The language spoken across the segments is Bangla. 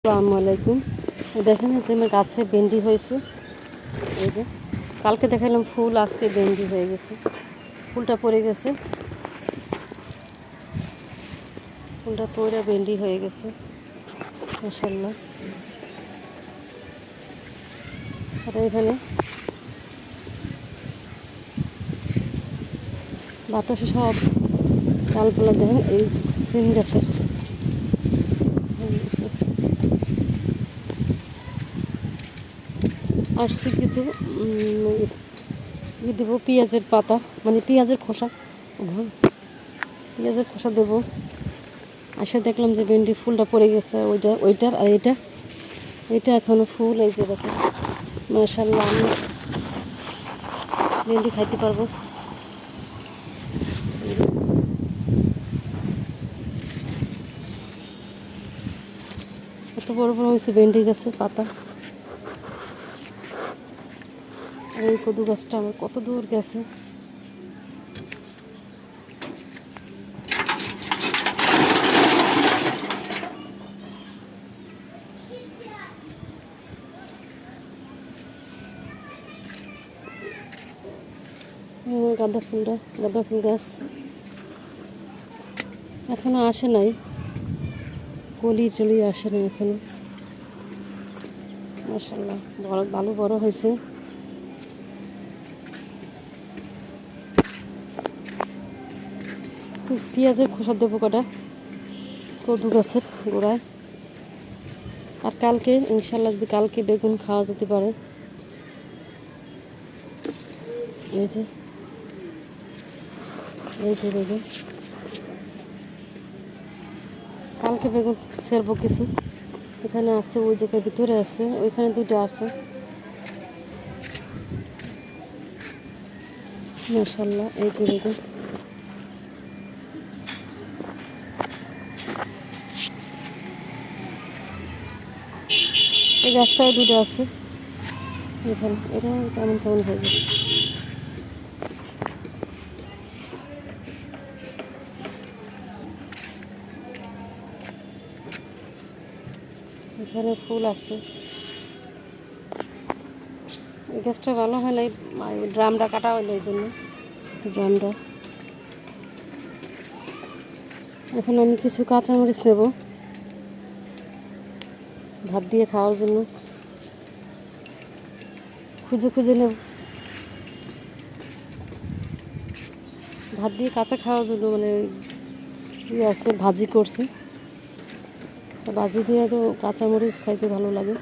আসসালামু আলাইকুম। দেখেন যে আমার গাছে ভেন্ডি হয়েছে। এই যে কালকে দেখালাম ফুল, আজকে ভেন্ডি হয়ে গেছে। ফুলটা পড়ে গেছে, ফুলটা পড়ে ভেন্ডি হয়ে গেছে মাশাআল্লাহ। আর এখানে বাতাসে সব ডালপালা দেখেন এই সিম গাছের আসছি কিছু দেবো পেঁয়াজের পাতা, মানে পেঁয়াজের খোসা, পেঁয়াজের খোসা দেবো। আসে দেখলাম যে ভেন্ডি ফুলটা পড়ে গেছে, ওইটার আর এটা এখনো ফুল। এই যে দেখো মাশাআল্লাহ, আমি ভেন্ডি খাইতে পারবো। কত বড় বড় হয়েছে ভেন্ডি গাছে পাতা। এই কদু গাছটা আমার কত দূর গেছে। গাঁদা ফুল গাছ এখনো আসে নাই, কলি চলি আসে নাই এখনো। মাশাআল্লাহ ভালো বড় হয়েছে। পেঁয়াজের খোসা দেবো কটা কদু গাছের গোড়ায়। আর কালকে ইনশাল্লাহ যদি কালকে বেগুন খাওয়া যেতে পারে। এই যে বেগুন, কালকে বেগুন ছেড়বো কিছু। এখানে আছে, ওই জায়গার ভিতরে আছে, ওইখানে দুটো আছে মাশাআল্লাহ। এই যে বেগুন, এই গাছটাও দুটো আছে এখানে। এটা কেমন হয়ে গেছে। এখানে ফুল আছে। এই গাছটা ভালো হয় নাই, ড্রামটা কাটা হলো এই জন্য। ড্রামটা এখন আমি কিছু কাঁচামরিচ নেব ভাত দিয়ে খাওয়ার জন্য। খুঁজে নেব ভাত দিয়ে কাঁচা খাওয়ার জন্য, মানে ইয়ে আছে, ভাজি করছে। ভাজি দিয়ে তো কাঁচামরিচ খাইতে ভালো লাগে।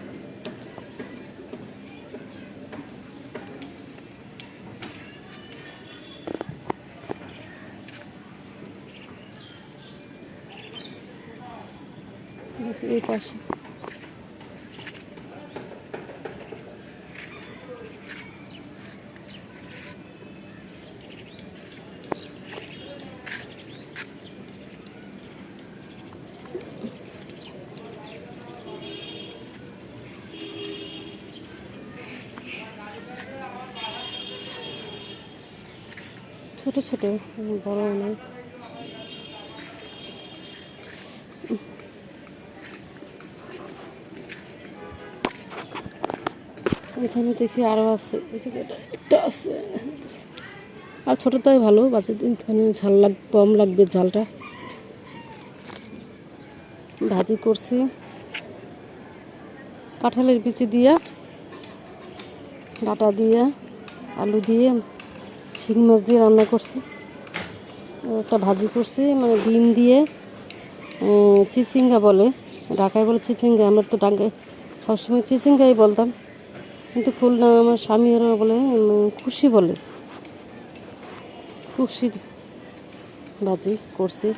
এই পাশে ছোট ছোট, বড় নয়। এখানে দেখি আরও আছে, এই জায়গাটা একটা আছে। আর ছোটোটাই ভালো, বাচ্চা এখানে ঝাল কম লাগবে ঝালটা। ভাজি করছি কাঁঠালের বিচি দিয়ে, ডাঁটা দিয়ে, আলু দিয়ে, শিং মাছ দিয়ে রান্না করছি। একটা ভাজি করছি, মানে ডিম দিয়ে, চিচিঙ্গা বলে, ঢাকায় বলে চিচিঙ্গা, আমরা তো ঢাকায় সবসময় চিচিঙ্গাই বলতাম, কিন্তু খুলনা আমার স্বামী ওরা বলে খুশি বলে। খুশি ভাজি করছি।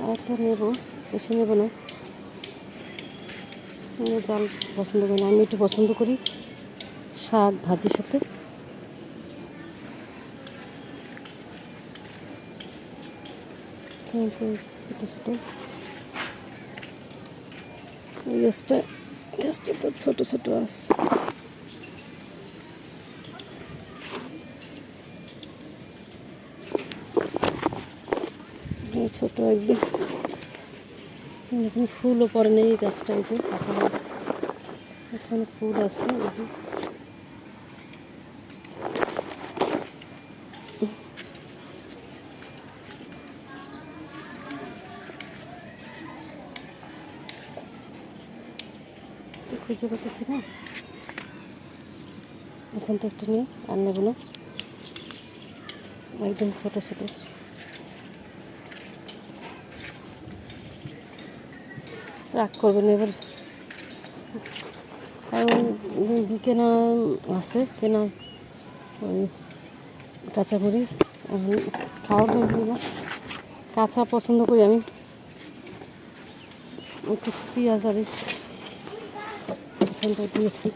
আরেকটা নেব, বেশি নেব না, জাল পছন্দ করি না, আমি একটু পছন্দ করি শাক ভাজির সাথে। ছোটো ছোটো গ্যাসটা তো ছোটো ছোটো আছে। ছোটো একদম। এখানে ফুলও পড়ে নেই, এই গাছটা এই যে কাঁচা গাছ, এখানে ফুল আছে। খুঁজে পাচ্ছি না, এখান থেকে একটা নিয়ে আর নেব না, একদম ছোট ছোট। রাগ করবেন এবার, কারণ কেনা আছে, কেনা ওই কাঁচামরিচ খাওয়ার জন্য কাঁচা পছন্দ করি আমি। কিছু পেঁয়াজ আর এখানটা দিয়েছি।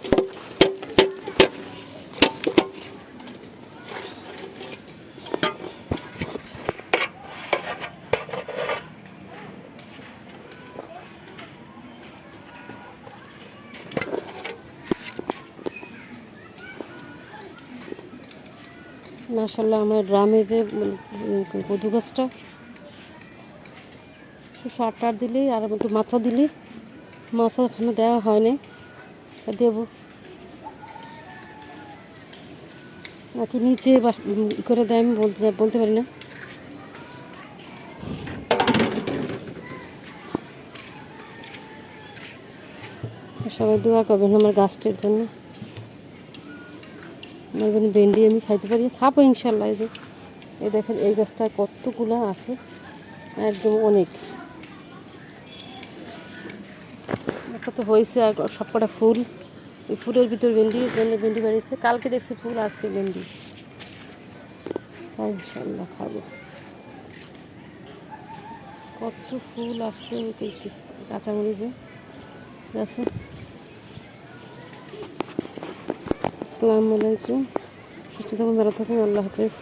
মাশাআল্লাহ, আমার ড্রামে যে কদু গাছটা সার টার দিলেই আর একটু মাথা দিলেই, মাছা এখানে দেওয়া হয় না, দেবো নাকি নিচে বা ই করে দেয় আমি বলতে পারি না। সবাই দোয়া করবেন আমার গাছটির জন্য, আমার জন্য ভেন্ডি আমি খাইতে পারি, খাবো ইনশাল্লাহ। এই যে এই দেখেন এই গাছটা কতগুলো আছে, একদম অনেক, একটা তো হয়েছে আর সবকটা ফুল, এই ফুলের ভিতর ভেন্ডির জন্য ভেন্ডি বাড়িয়েছে, কালকে দেখছি ফুল, আজকে ভেন্ডি, তাই ইনশাল্লাহ খাবো। কত ফুল আসছে কাঁচামরিচে গাছে। আসসালামু আলাইকুম, সুস্থ থাকুন, ভালো থাকুন, আল্লাহ হাফেজ।